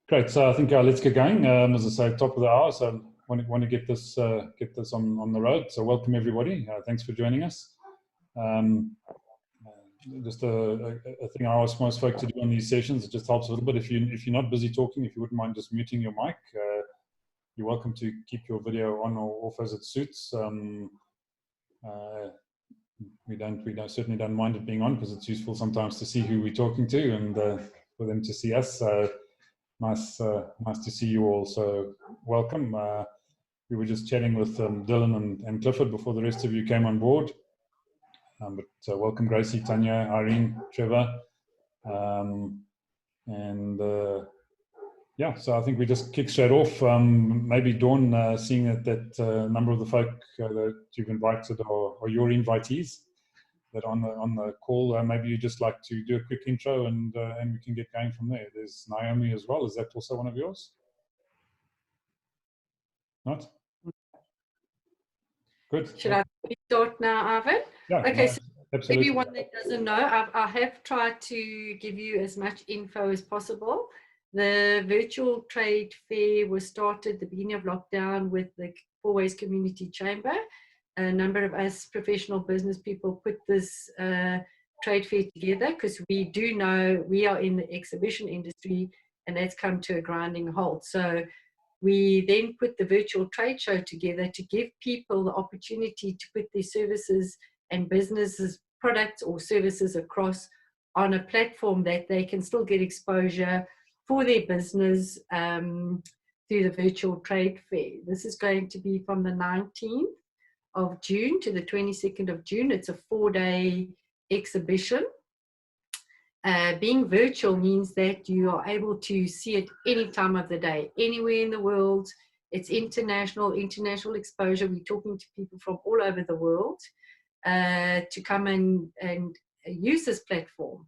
Great. So I think let's get going. As I say, top of the hour. So want to get this on the road. So welcome everybody. Thanks for joining us. Just a thing I ask most folk to do on these sessions. It just helps a little bit. If you're not busy talking, if you wouldn't mind just muting your mic, you're welcome to keep your video on or off as it suits. We certainly don't mind it being on because it's useful sometimes to see who we're talking to and for them to see us. So nice to see you all. So welcome. We were just chatting with Dylan and Clifford before the rest of you came on board. But welcome Gracie, Tanya, Irene, Trevor, yeah. So I think we just kick straight off. Maybe Dawn, seeing that number of the folk that you've invited are your invitees that on the call, maybe you just like to do a quick intro and we can get going from there. There's Naomi as well. Is that also one of yours? Not? Good. Should I start now, Ivan? Yeah. Okay, no, so absolutely. everyone that doesn't know, I have tried to give you as much info as possible. The virtual trade fair was started at the beginning of lockdown with the Fourways Community Chamber. A number of us professional business people put this trade fair together because we do know we are in the exhibition industry and that's come to a grinding halt. So we then put the virtual trade show together to give people the opportunity to put their services and businesses, products or services across on a platform that they can still get exposure for their business through the virtual trade fair. This is going to be from the 19th of June to the 22nd of June. It's a 4-day exhibition. Being virtual means that you are able to see it any time of the day, anywhere in the world. It's international exposure. We're talking to people from all over the world to come and use this platform.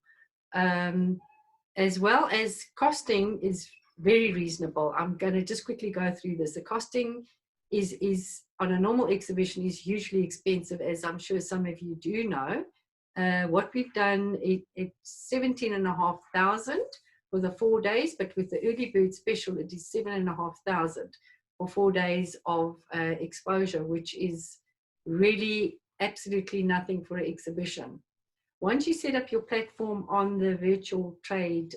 As well as costing is very reasonable. I'm going to just quickly go through this. The costing is on a normal exhibition is hugely expensive, as I'm sure some of you do know. What we've done, it's 17,500 for the 4 days, but with the early bird special, it is 7,500 for 4 days of exposure, which is really absolutely nothing for an exhibition. Once you set up your platform on the virtual trade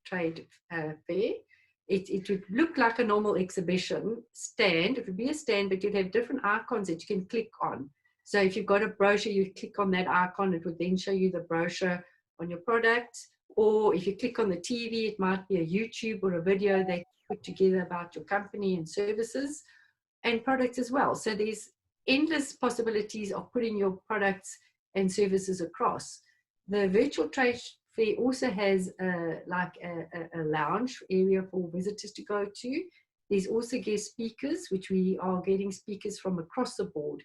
fair, it would look like a normal exhibition stand. It would be a stand, but you'd have different icons that you can click on. So if you've got a brochure, you click on that icon, it would then show you the brochure on your product. Or if you click on the TV, it might be a YouTube or a video that you put together about your company and services and products as well. So there's endless possibilities of putting your products and services across. The virtual trade fair also has a lounge area for visitors to go to. There's also guest speakers, which we are getting speakers from across the board.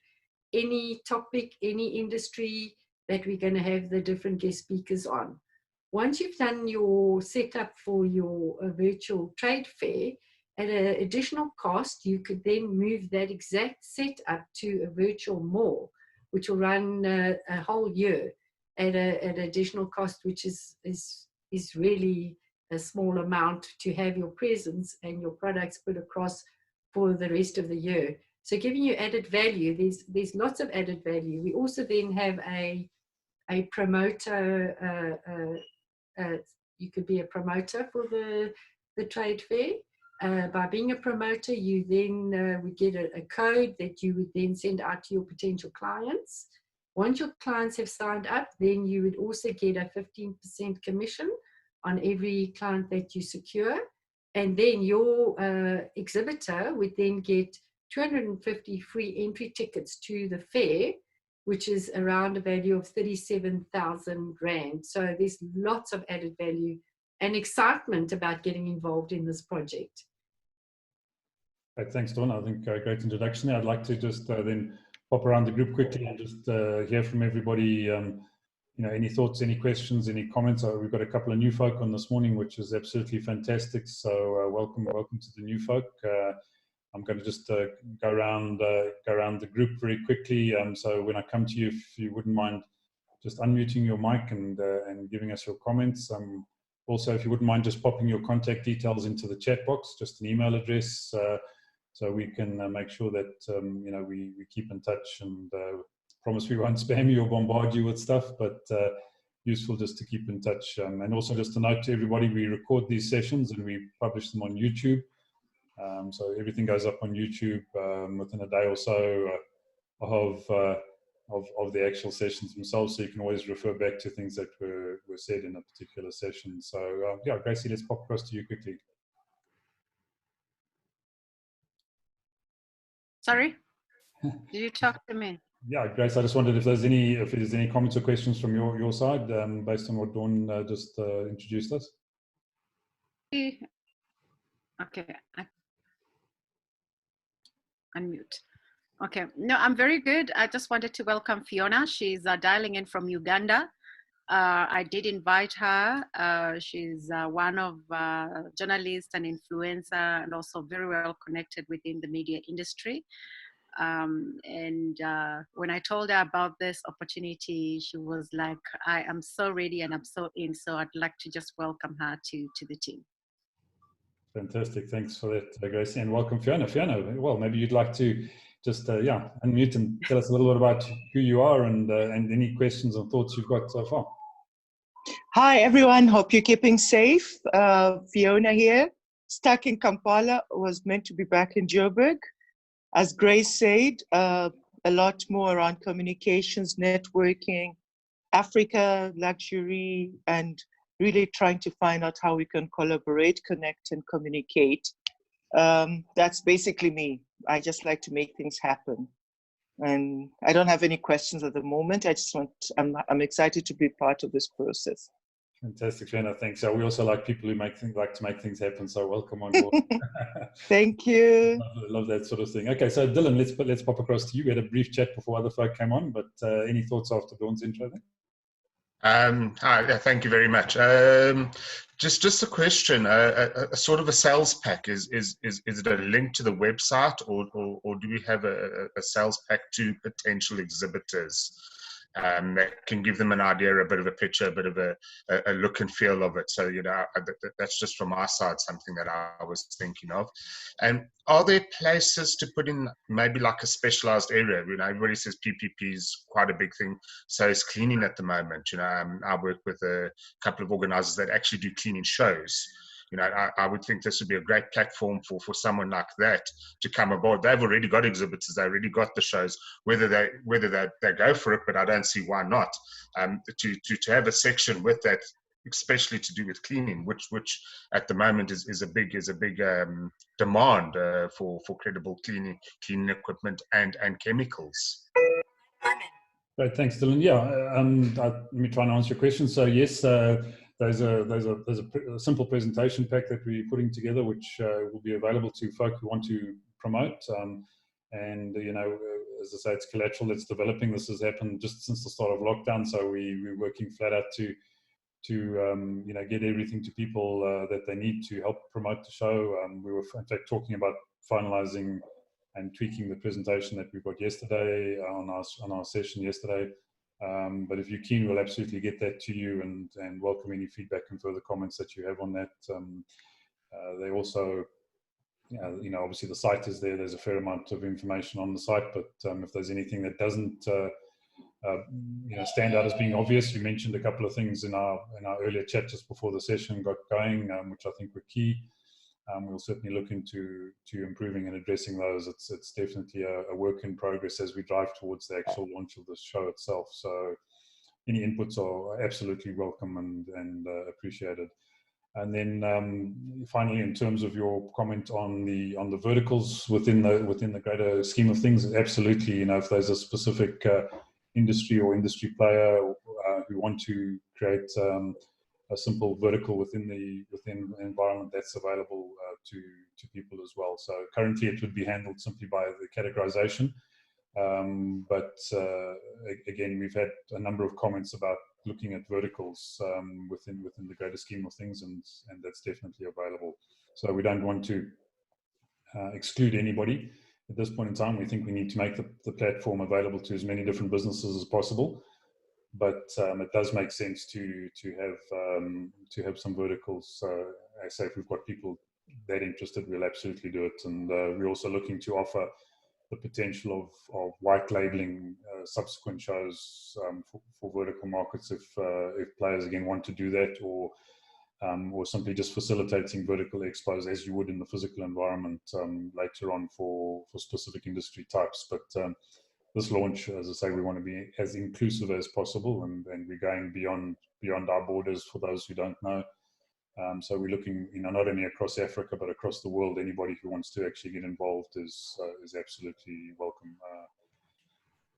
Any topic, any industry that we're going to have the different guest speakers on. Once you've done your setup for your virtual trade fair, at an additional cost, you could then move that exact setup to a virtual mall, which will run a whole year at an additional cost, which is really a small amount to have your presence and your products put across for the rest of the year. So giving you added value, there's lots of added value. We also then have a promoter, you could be a promoter for the trade fair. By being a promoter, you then would get a code that you would then send out to your potential clients. Once your clients have signed up, then you would also get a 15% commission on every client that you secure. And then your exhibitor would then get 250 free entry tickets to the fair, which is around a value of 37,000 Rand. So there's lots of added value and excitement about getting involved in this project. Right, thanks, Dawn. I think great introduction there. I'd like to just then pop around the group quickly and just hear from everybody. Any thoughts, any questions, any comments? We've got a couple of new folk on this morning, which is absolutely fantastic. So welcome to the new folk. I'm going to just go around the group very quickly. So when I come to you, if you wouldn't mind just unmuting your mic and giving us your comments. Also, if you wouldn't mind just popping your contact details into the chat box, just an email address, so we can make sure that we keep in touch, and promise we won't spam you or bombard you with stuff, but useful just to keep in touch. And also just a note to everybody, we record these sessions and we publish them on YouTube. So everything goes up on YouTube within a day or so of the actual sessions themselves, so you can always refer back to things that were said in a particular session. So yeah, Gracie, let's pop across to you quickly. Sorry, did you talk to me? Yeah, Grace, I just wondered if there's any comments or questions from your side based on what Dawn just introduced us. Okay, unmute. Okay, no, I'm very good. I just wanted to welcome Fiona. She's dialing in from Uganda. I did invite her. She's one of journalists and influencer, and also very well connected within the media industry. And when I told her about this opportunity, she was like, I am so ready and I'm so in. So I'd like to just welcome her to the team. Fantastic. Thanks for that, Gracie, and welcome, Fiona. Fiona, well, maybe you'd like to just unmute and tell us a little bit about who you are and any questions or thoughts you've got so far. Hi, everyone. Hope you're keeping safe. Fiona here, stuck in Kampala, was meant to be back in Joburg. As Grace said, a lot more around communications, networking, Africa, luxury, and really trying to find out how we can collaborate, connect, and communicate. That's basically me. I just like to make things happen. And I don't have any questions at the moment. I'm excited to be part of this process. Fantastic, Fiona. Thanks. We also like people who like to make things happen. So welcome on board. Thank you. Love that sort of thing. Okay, so Dylan, let's pop across to you. We had a brief chat before other folk came on, but any thoughts after Dawn's intro then? Hi, thank you very much. Just a question, a sort of a sales pack. Is it a link to the website, or do we have a sales pack to potential exhibitors that can give them an idea, a bit of a picture, a bit of a look and feel of it? So, that's just from my side, something that I was thinking of. And are there places to put in maybe like a specialized area? Everybody says PPP is quite a big thing. So is cleaning at the moment. I work with a couple of organizers that actually do cleaning shows. I would think this would be a great platform for someone like that to come aboard. They've already got exhibitors, they already got the shows, whether they go for it, but I don't see why not. To have a section with that, especially to do with cleaning, which at the moment is a big demand for credible cleaning equipment and chemicals. Great, thanks, Dylan. Yeah, let me try and answer your question. So yes, there's a simple presentation pack that we're putting together, which will be available to folk who want to promote. And as I say, it's collateral that's developing. This has happened just since the start of lockdown, so we're working flat out to get everything to people that they need to help promote the show. We were in fact talking about finalizing and tweaking the presentation that we got yesterday on our session yesterday. But if you're keen, we'll absolutely get that to you and welcome any feedback and further comments that you have on that. They also, obviously the site is there. There's a fair amount of information on the site, but if there's anything that doesn't stand out as being obvious, you mentioned a couple of things in our earlier chat just before the session got going, which I think were key. We'll certainly look into improving and addressing those. It's definitely a work in progress as we drive towards the actual launch of the show itself. So any inputs are absolutely welcome and appreciated. And then finally, in terms of your comment on the verticals within the greater scheme of things, absolutely. If there's a specific industry or industry player who want to create a simple vertical within the environment, that's available to people as well. So currently it would be handled simply by the categorization, but again, we've had a number of comments about looking at verticals within the greater scheme of things, and that's definitely available. So we don't want to exclude anybody at this point in time. We think we need to make the platform available to as many different businesses as possible. but it does make sense to have some verticals. I say if we've got people that interested, we'll absolutely do it. And we're also looking to offer the potential of white labeling subsequent shows for vertical markets if players again want to do that, or simply just facilitating vertical expos as you would in the physical environment later on for specific industry types. But this launch, as I say, we want to be as inclusive as possible, and we're going beyond our borders for those who don't know. So we're looking, not only across Africa but across the world. Anybody who wants to actually get involved is absolutely welcome.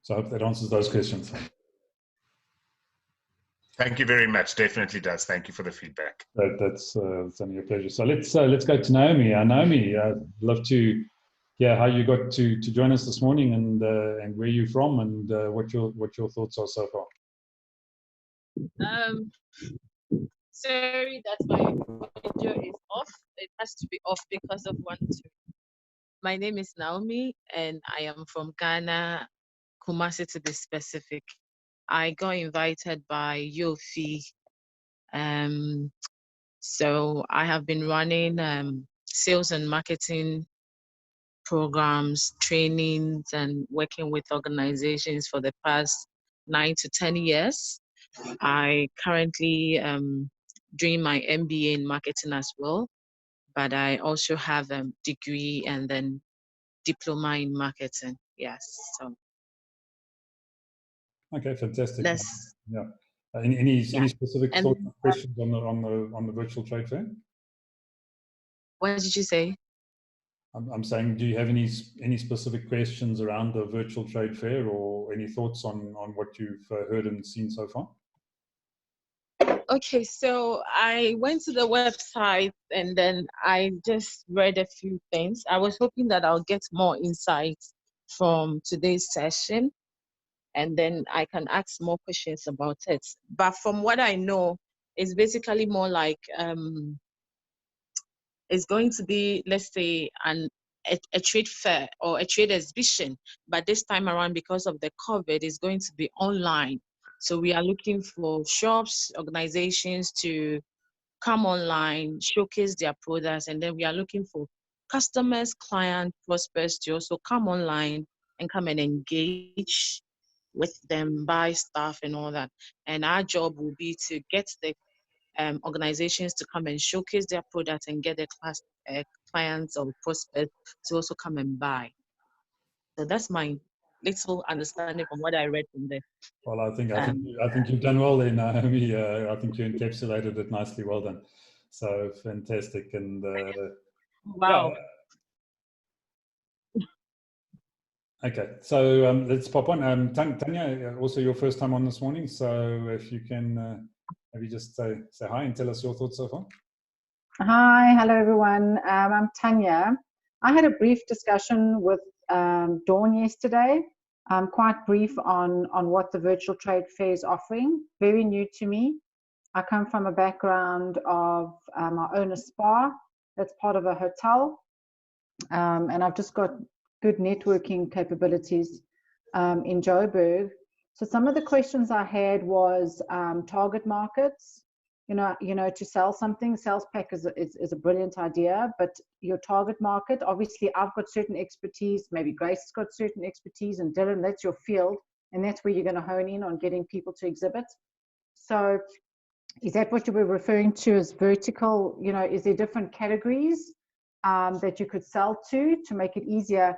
So I hope that answers those questions. Thank you very much. Definitely does. Thank you for the feedback. That's only a pleasure. So let's go to Naomi. Naomi, I'd love to hear how you got to join us this morning, and where you're from, and what your thoughts are so far. Sorry that my video is off. It has to be off because of 1, 2. My name is Naomi, and I am from Ghana, Kumasi to be specific. I got invited by Yofi. So I have been running sales and marketing programs, trainings, and working with organizations for the past 9 to 10 years. I currently doing my MBA in marketing as well, but I also have a degree and then diploma in marketing. Yes. So. Okay, fantastic. That's, yeah. Any specific thoughts or questions on the virtual trade fair? What did you say? I'm saying, do you have any specific questions around the virtual trade fair, or any thoughts on what you've heard and seen so far? Okay, so I went to the website and then I just read a few things. I was hoping that I'll get more insights from today's session, and then I can ask more questions about it. But from what I know, it's basically more like it's going to be, let's say, a trade fair or a trade exhibition, but this time around, because of the COVID, it's going to be online. So we are looking for shops, organizations to come online, showcase their products, and then we are looking for customers, clients, prospects to also come online and come and engage with them, buy stuff and all that. And our job will be to get the organizations to come and showcase their products and get their clients or prospects to also come and buy. So that's my little understanding from what I read from there. Well, I think you've done well there, Naomi. I think you encapsulated it nicely. Well done. So fantastic. And wow. Yeah. Okay, so let's pop on. Tanya, also your first time on this morning. So if you can maybe just say hi and tell us your thoughts so far. Hi, hello everyone. I'm Tanya. I had a brief discussion with Dawn yesterday. Quite brief on what the virtual trade fair is offering. Very new to me. I come from a background of I own a spa that's part of a hotel, and I've just got good networking capabilities in Joburg. So some of the questions I had was target markets. You know, to sell something, sales pack is a brilliant idea, but your target market, obviously I've got certain expertise, maybe Grace has got certain expertise, and Dylan, that's your field, and that's where you're going to hone in on getting people to exhibit. So is that what you were referring to as vertical? You know, is there different categories that you could sell to make it easier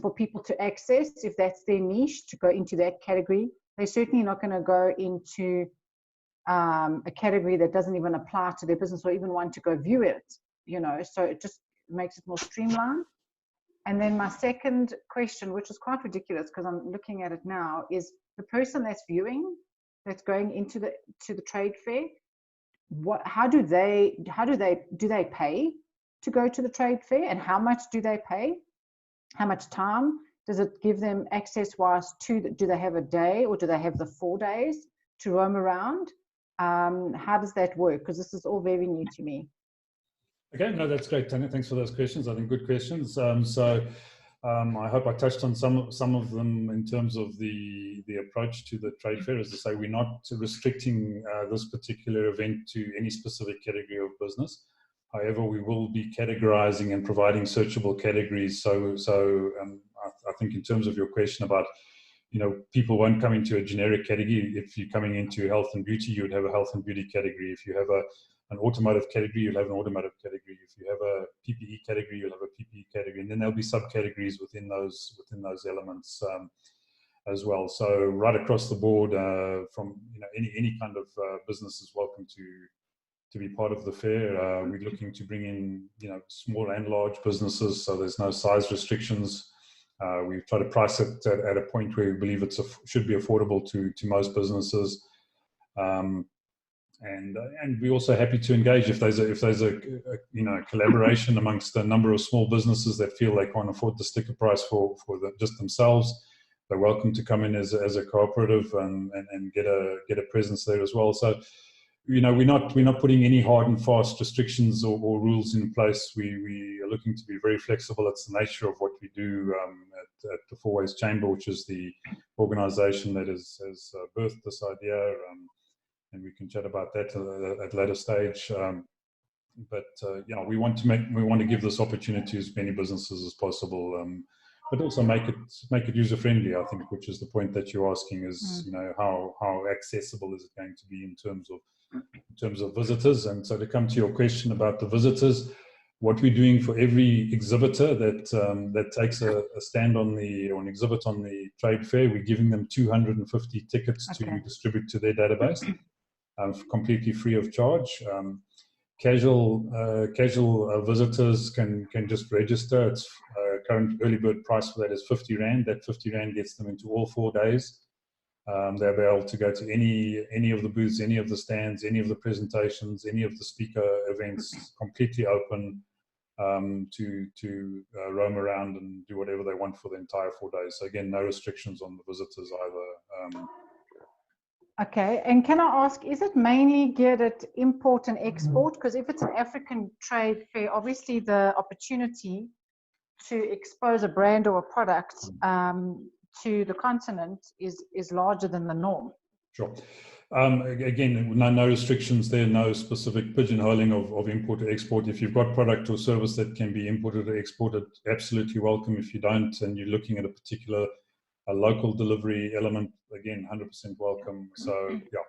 for people to access, if that's their niche, to go into that category? They're certainly not going to go into a category that doesn't even apply to their business or even want to go view it, you know, so it just makes it more streamlined. And then my second question, which is quite ridiculous because I'm looking at it now, is the person that's viewing, that's going into the trade fair, do they pay to go to the trade fair, and how much do they pay? How much time does it give them access wise to? Do they have a day, or do they have the 4 days to roam around? How does that work? Because this is all very new to me. Okay, no, that's great, Tanya. Thanks for those questions. I think good questions. So I hope I touched on some of them in terms of the approach to the trade fair. As I say, we're not restricting this particular event to any specific category of business. However, we will be categorizing and providing searchable categories. So I think in terms of your question about, people won't come into a generic category. If you're coming into health and beauty, you would have a health and beauty category. If you have an automotive category, you'll have an automotive category. If you have a PPE category, you'll have a PPE category, and then there'll be subcategories within those elements as well. So right across the board, from any kind of business is welcome to be part of the fair. We're looking to bring in small and large businesses, so there's no size restrictions. We try to price it at a point where we believe it should be affordable to most businesses. And we're also happy to engage if there's a collaboration amongst a number of small businesses that feel they can't afford the sticker price for just themselves. They're welcome to come in as a cooperative and get a presence there as well. So we're not putting any hard and fast restrictions or rules in place. We are looking to be very flexible. It's the nature of what we do at the Four Ways Chamber, which is the organization that has birthed this idea. And we can chat about that at a later stage. We want to give this opportunity to as many businesses as possible, but also make it user friendly. I think, which is the point that you're asking, is how accessible is it going to be in terms of visitors. And so to come to your question about the visitors, what we're doing for every exhibitor that takes a stand or an exhibit on the trade fair, we're giving them 250 tickets to distribute to their database. Completely free of charge. Casual visitors can just register. Its current early bird price for that is 50 Rand. That 50 Rand gets them into all 4 days. They'll be able to go to any of the booths, any of the stands, any of the presentations, any of the speaker events, completely open to roam around and do whatever they want for the entire 4 days. So again, no restrictions on the visitors either. Okay, and can I ask, is it mainly geared at import and export? Because if it's an African trade fair, obviously the opportunity to expose a brand or a product to the continent is larger than the norm. Sure. Again, no restrictions there, no specific pigeonholing of import or export. If you've got product or service that can be imported or exported, absolutely welcome. If you don't, and you're looking at a local delivery element, again, 100% welcome. So yeah,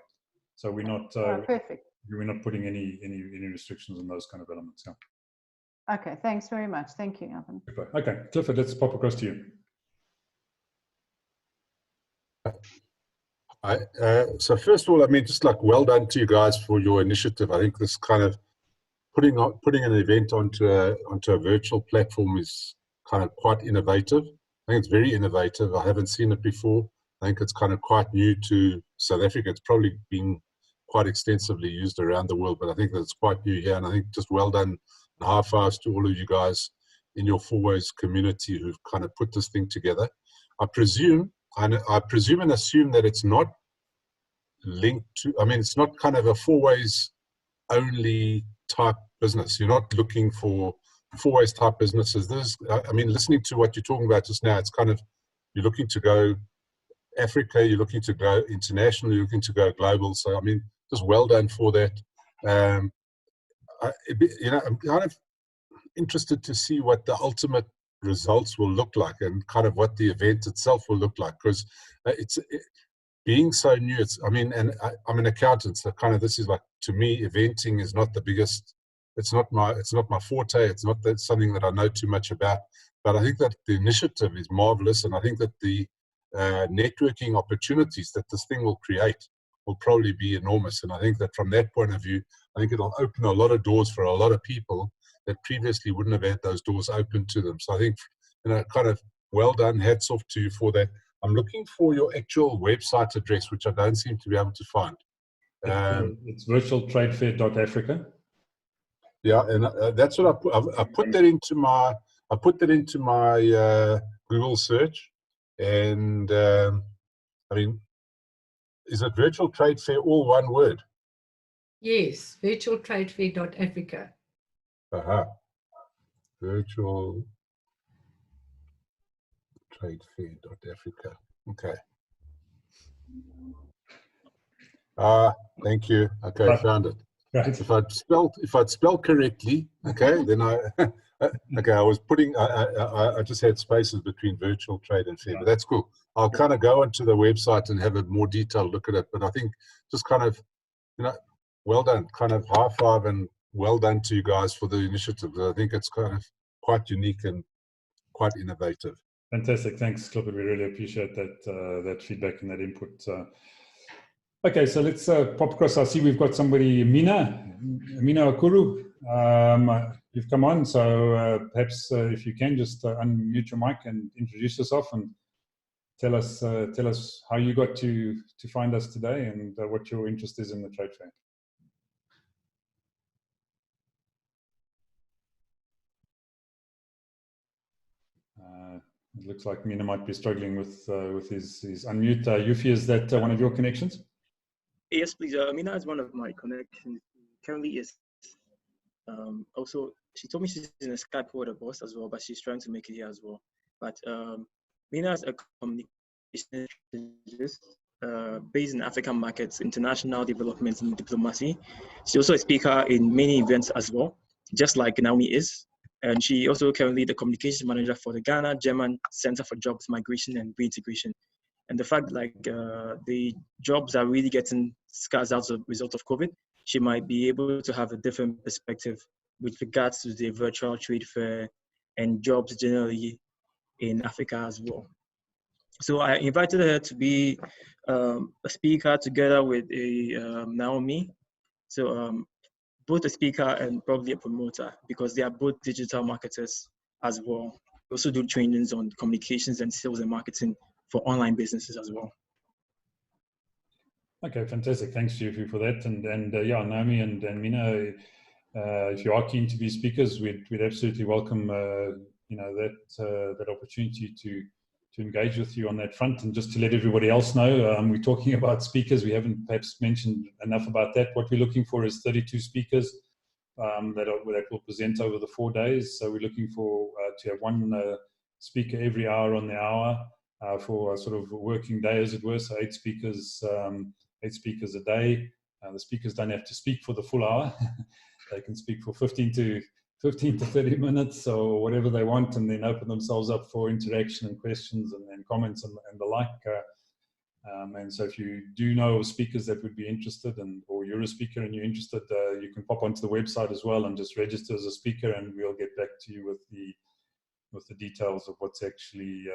so we're not perfect. We're not putting any restrictions on those kind of elements. Yeah. Okay, thanks very much. Thank you, Alvin. Okay, Clifford, let's pop across to you. So first of all, I mean, just well done to you guys for your initiative. I think this kind of putting an event onto a virtual platform is kind of quite innovative. I think it's very innovative. I haven't seen it before. I think it's kind of quite new to South Africa. It's probably been quite extensively used around the world, but I think that it's quite new here. And I think just well done and high fives to all of you guys in your Four Ways community who've kind of put this thing together. I presume and assume that it's not linked to, I mean, it's not kind of a Four Ways only type business. You're not looking for Four Ways type businesses. I mean, listening to what you're talking about just now, it's kind of, you're looking to go Africa, you're looking to go international, you're looking to go global. So, I mean, just well done for that. I'm kind of interested to see what the ultimate results will look like and kind of what the event itself will look like, because being so new, I'm an accountant, so kind of this is like, to me, eventing is not the biggest, it's not my forte, it's not something that I know too much about, but I think that the initiative is marvelous, and I think that the networking opportunities that this thing will create will probably be enormous. And I think that from that point of view, I think it'll open a lot of doors for a lot of people that previously wouldn't have had those doors open to them. So I think, kind of well done, hats off to you for that. I'm looking for your actual website address, which I don't seem to be able to find. It's virtualtradefair.africa. Yeah, and that's what I put that into my Google search, and I mean, is it Virtual Trade Fair all one word? Yes, virtualtradefair.africa. Virtual Trade Fair.africa. Okay. Thank you. Okay, Right. found it. Right. If I'd spelled correctly, okay, then okay, I was putting, I just had spaces between virtual trade and fair, but that's cool. I'll kind of go onto the website and have a more detailed look at it. But I think just kind of, well done, kind of high five and well done to you guys for the initiative. I think it's kind of quite unique and quite innovative. Fantastic. Thanks, Clifford. We really appreciate that that feedback and that input. Okay, so let's pop across. I see we've got somebody, Mina Okuru. You've come on, so perhaps if you can just unmute your mic and introduce yourself and tell us how you got to find us today and what your interest is in the trade fair. It looks like Mina might be struggling with his unmute. Yufi, is that one of your connections? Yes, please. Mina is one of my connections. Currently is. Also, she told me she's in a Skype with her boss as well, but she's trying to make it here as well. But Mina is a communication strategist based in African markets, international development and diplomacy. She's also a speaker in many events as well, just like Naomi is. And she also currently the communications manager for the Ghana-German Center for Jobs, Migration and Reintegration. And the fact like the jobs are really getting scarce as a result of COVID, she might be able to have a different perspective with regards to the virtual trade fair and jobs generally in Africa as well. So I invited her to be a speaker together with Naomi. So both a speaker and probably a promoter, because they are both digital marketers as well. We also do trainings on communications and sales and marketing for online businesses as well. Okay, fantastic. Thanks, Yufi, for that. And yeah, Naomi and Mina, if you are keen to be speakers, we'd absolutely welcome that opportunity to engage with you on that front. And just to let everybody else know, we're talking about speakers. We haven't perhaps mentioned enough about that. What we're looking for is 32 speakers that will present over the 4 days. So we're looking for to have one speaker every hour on the hour for a sort of working day, as it were. So 8 speakers a day. The speakers don't have to speak for the full hour. They can speak for 15 to 30 minutes or whatever they want, and then open themselves up for interaction and questions and comments and the like. And so if you do know speakers that would be interested, or you're a speaker and you're interested, you can pop onto the website as well and just register as a speaker, and we'll get back to you with the details of what's actually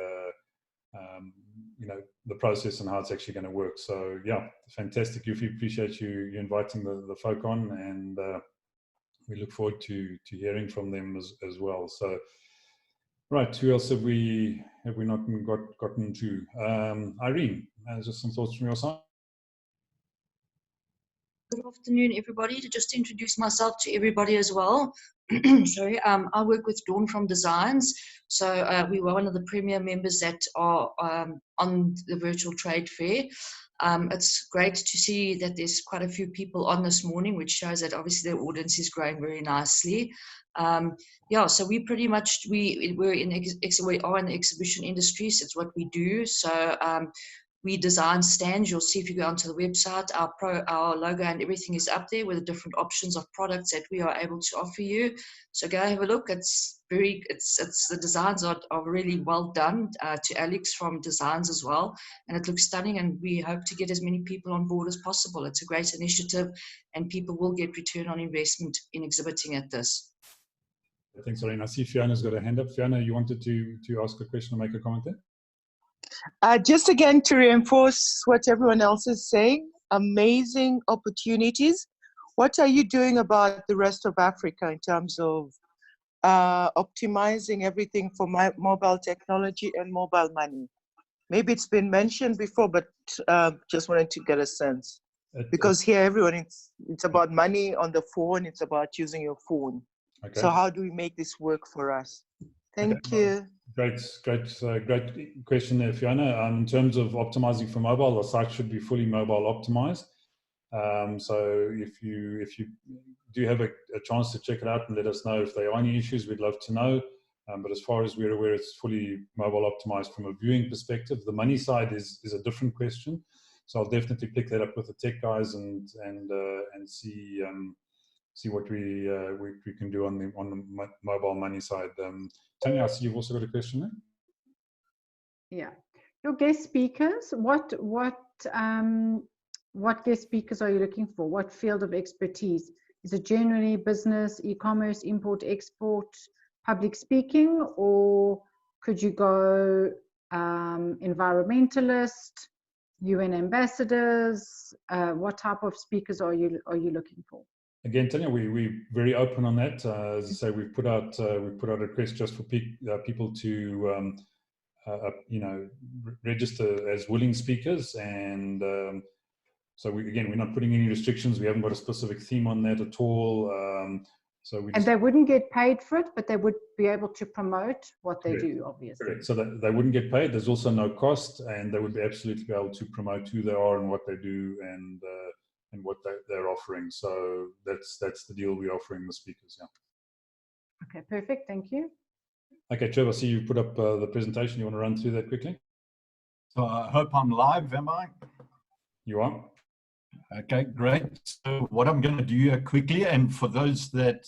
the process and how it's actually going to work. So yeah, fantastic. Yufi, appreciate you inviting the folk on, and we look forward to hearing from them as well. So, right, who else have we not gotten to? Irene, just some thoughts from your side. Good afternoon, everybody. To just introduce myself to everybody as well. Sorry, I work with Dawn from Designs. So we were one of the premier members that are on the virtual trade fair. It's great to see that there's quite a few people on this morning, which shows that obviously the audience is growing very nicely. Yeah, so we pretty much, we are in the exhibition industry, so it's what we do. So we design stands. You'll see if you go onto the website, our logo and everything is up there with the different options of products that we are able to offer you. So go have a look. The designs are really well done, to Alex from Designs as well, and it looks stunning, and we hope to get as many people on board as possible. It's a great initiative, and people will get return on investment in exhibiting at this. Thanks, Irene. I see Fiona's got a hand up. Fiona, you wanted to ask a question or make a comment there? Just again to reinforce what everyone else is saying, amazing opportunities. What are you doing about the rest of Africa in terms of optimizing everything for mobile technology and mobile money? Maybe it's been mentioned before, but just wanted to get a sense. Because here everyone, it's about money on the phone, it's about using your phone. Okay. So how do we make this work for us? Thank you. Great question there, Fiona. In terms of optimizing for mobile, the site should be fully mobile optimized. So if you do have a chance to check it out and let us know if there are any issues, we'd love to know. But as far as we're aware, it's fully mobile optimized from a viewing perspective. The money side is a different question. So I'll definitely pick that up with the tech guys and see what we can do on the mobile money side. Tanya, I see you've also got a question there. Yeah, your guest speakers. What guest speakers are you looking for? What field of expertise? Is it generally business, e-commerce, import, export, public speaking, or could you go environmentalist, UN ambassadors? What type of speakers are you looking for? Again, Tanya, we're very open on that. As I say, we've put out a request just for people to register as willing speakers, and so we're not putting any restrictions. We haven't got a specific theme on that at all. And they wouldn't get paid for it, but they would be able to promote what they do, obviously. Correct. So that they wouldn't get paid. There's also no cost, and they would absolutely be able to promote who they are and what they do, and what they're offering. So that's the deal we're offering the speakers. Yeah. Okay, perfect. Thank you. Okay, Trevor, I see you put up the presentation. You want to run through that quickly? So I hope I'm live, am I? You are. Okay, great. So what I'm going to do here quickly, and for those that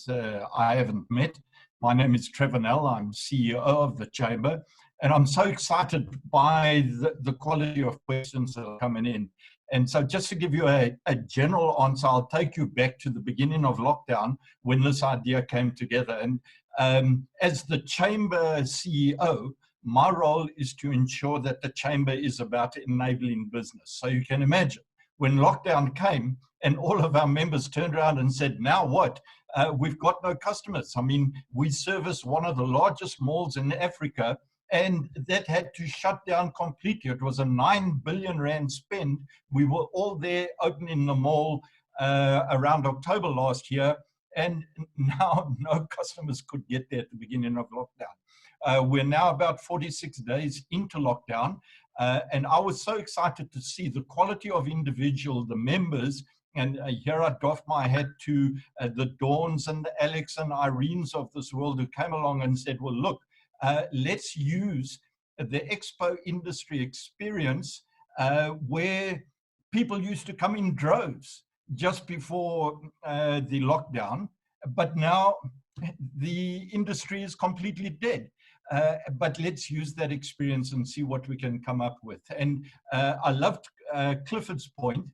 I haven't met, my name is Trevor Nell. I'm CEO of the Chamber, and I'm so excited by the quality of questions that are coming in. And so just to give you a general answer, I'll take you back to the beginning of lockdown when this idea came together. And as the Chamber CEO, my role is to ensure that the Chamber is about enabling business. So you can imagine when lockdown came and all of our members turned around and said, now what? We've got no customers. I mean, we service one of the largest malls in Africa, and that had to shut down completely. It was a 9 billion rand spend. We were all there opening the mall around October last year, and now no customers could get there at the beginning of lockdown. We're now about 46 days into lockdown, and I was so excited to see the quality of individual, the members, and here I doff my hat to the Dawns and the Alex and Irenes of this world who came along and said, well, look, let's use the expo industry experience where people used to come in droves just before the lockdown, but now the industry is completely dead. But let's use that experience and see what we can come up with. And I loved Clifford's point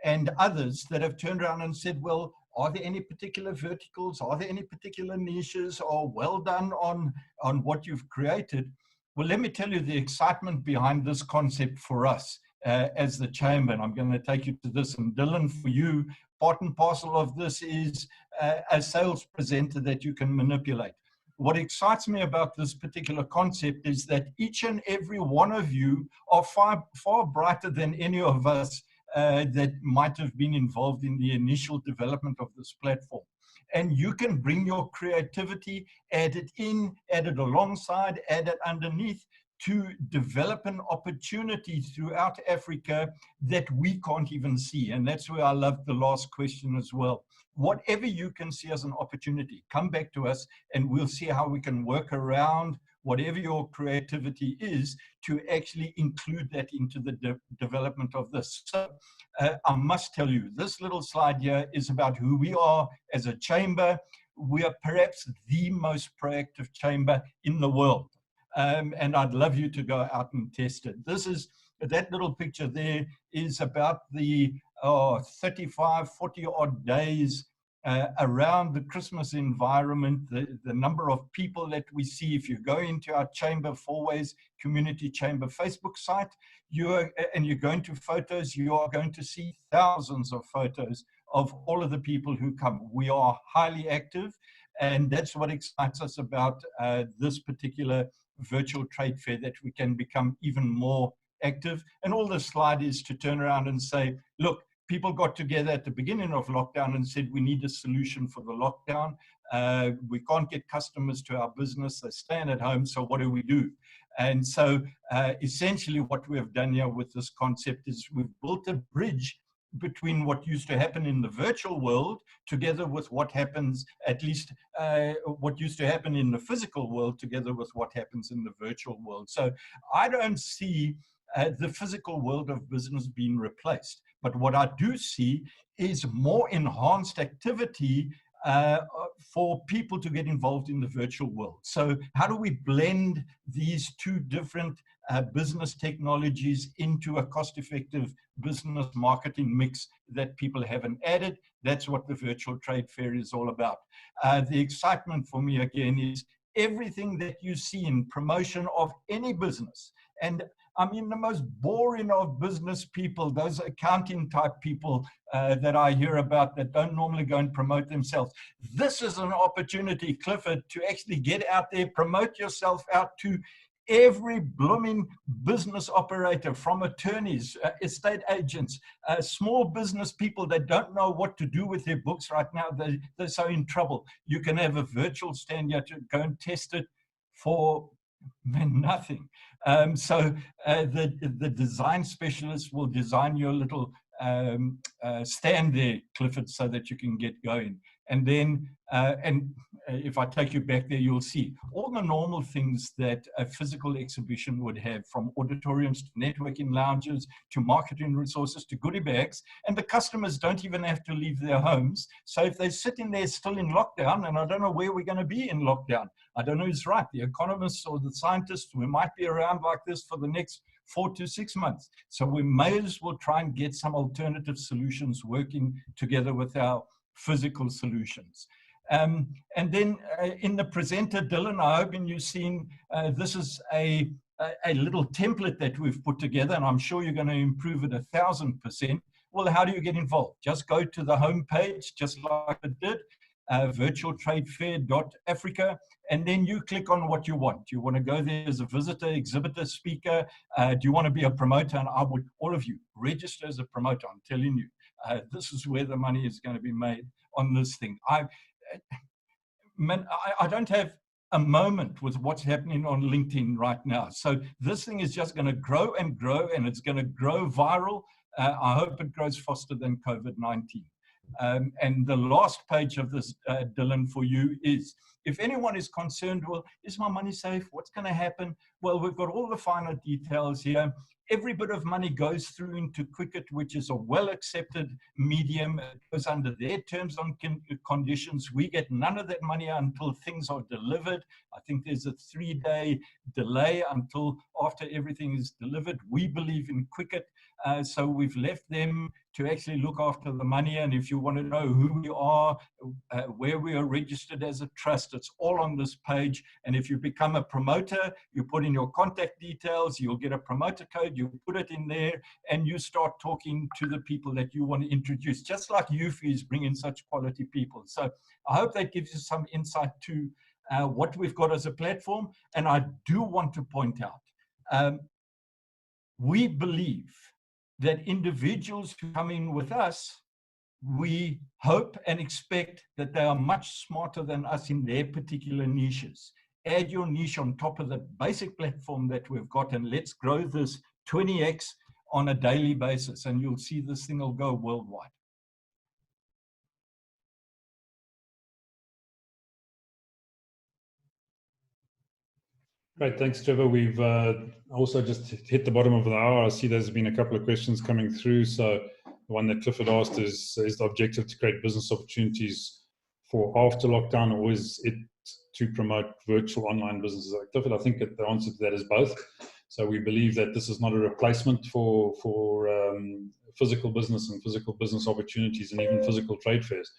and others that have turned around and said, well, are there any particular verticals? Are there any particular niches? Or well done on what you've created. Well, let me tell you the excitement behind this concept for us as the Chamber. And I'm going to take you to this. And Dylan, for you, part and parcel of this is a sales presenter that you can manipulate. What excites me about this particular concept is that each and every one of you are far, far brighter than any of us that might have been involved in the initial development of this platform. And you can bring your creativity, add it in, add it alongside, add it underneath to develop an opportunity throughout Africa that we can't even see. And that's where I love the last question as well. Whatever you can see as an opportunity, come back to us and we'll see how we can work around whatever your creativity is to actually include that into the development of this. So I must tell you, this little slide here is about who we are as a chamber. We are perhaps the most proactive chamber in the world. And I'd love you to go out and test it. That little picture there is about the 35, 40 odd days around the Christmas environment, the number of people that we see. If you go into our Chamber Fourways Community Chamber Facebook site, and you go into photos, you are going to see thousands of photos of all of the people who come. We are highly active, and that's what excites us about this particular virtual trade fair, that we can become even more active. And all the slide is to turn around and say, look, people got together at the beginning of lockdown and said, we need a solution for the lockdown. We can't get customers to our business. They're staying at home. So what do we do? And so essentially what we have done here with this concept is we've built a bridge between what used to happen in the virtual world together with what happens, at least what used to happen in the physical world together with what happens in the virtual world. So I don't see the physical world of business being replaced. But what I do see is more enhanced activity for people to get involved in the virtual world. So how do we blend these two different business technologies into a cost-effective business marketing mix that people haven't added? That's what the virtual trade fair is all about. The excitement for me again is everything that you see in promotion of any business. And I mean, the most boring of business people, those accounting type people that I hear about that don't normally go and promote themselves. This is an opportunity, Clifford, to actually get out there, promote yourself out to every blooming business operator, from attorneys, estate agents, small business people that don't know what to do with their books right now. They're so in trouble. You can have a virtual stand here to go and test it for nothing. So the design specialist will design your little stand there, Clifford, so that you can get going. And then, if I take you back there, you'll see all the normal things that a physical exhibition would have, from auditoriums to networking lounges to marketing resources to goodie bags. And the customers don't even have to leave their homes. So if they're sitting there still in lockdown, and I don't know where we're going to be in lockdown, I don't know who's right, the economists or the scientists, we might be around like this for the next 4 to 6 months. So we may as well try and get some alternative solutions working together with our physical solutions. And then in the presenter, Dylan, I hope you've seen, this is a little template that we've put together, and I'm sure you're going to improve it 1,000%. Well, how do you get involved? Just go to the homepage, just like I did, virtual Trade Fair.africa, and then you click on what you want. You want to go there as a visitor, exhibitor, speaker. Do you want to be a promoter? And I would, all of you, register as a promoter. I'm telling you, this is where the money is going to be made on this thing. I don't have a moment with what's happening on LinkedIn right now. So this thing is just going to grow and grow, and it's going to grow viral. I hope it grows faster than COVID-19. And the last page of this, Dylan, for you is, if anyone is concerned, well, is my money safe? What's going to happen? Well, we've got all the finer details here. Every bit of money goes through into Quicket, which is a well-accepted medium. It goes under their terms and conditions. We get none of that money until things are delivered. I think there's a 3-day delay until after everything is delivered. We believe in Quicket. So we've left them to actually look after the money. And if you want to know who we are, where we are registered as a trust, it's all on this page. And if you become a promoter, you put in your contact details, you'll get a promoter code, you put it in there, and you start talking to the people that you want to introduce, just like Eufy is bringing such quality people. So I hope that gives you some insight to what we've got as a platform. And I do want to point out, we believe that individuals who come in with us, we hope and expect that they are much smarter than us in their particular niches. Add your niche on top of the basic platform that we've got, and let's grow this 20x on a daily basis, and you'll see this thing will go worldwide. Great, thanks, Trevor. We've also just hit the bottom of the hour. I see there's been a couple of questions coming through. So the one that Clifford asked is the objective to create business opportunities for after lockdown, or is it to promote virtual online businesses? Clifford, I think the answer to that is both. So we believe that this is not a replacement for physical business and physical business opportunities and even physical trade fairs.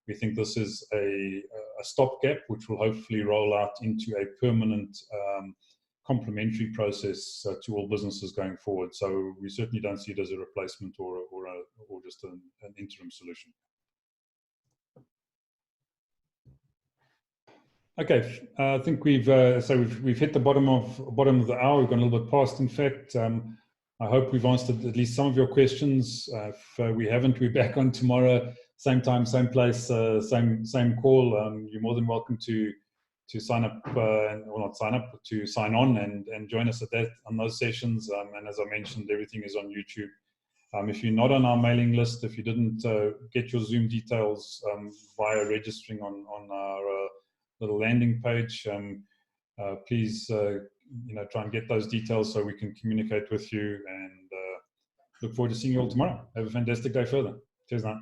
We think this is a stopgap, which will hopefully roll out into a permanent complementary process to all businesses going forward. So we certainly don't see it as a replacement or just an interim solution. Okay, I think we've hit the bottom of the hour. We've gone a little bit past, in fact. I hope we've answered at least some of your questions. If we haven't, we're back on tomorrow. Same time, same place, same call. You're more than welcome to sign up, or not sign up, but to sign on and join us on those sessions. And as I mentioned, everything is on YouTube If you're not on our mailing list, if you didn't get your Zoom details via registering on our little landing page, please try and get those details so we can communicate with you, and look forward to seeing you all tomorrow. Have a fantastic day further. Cheers now.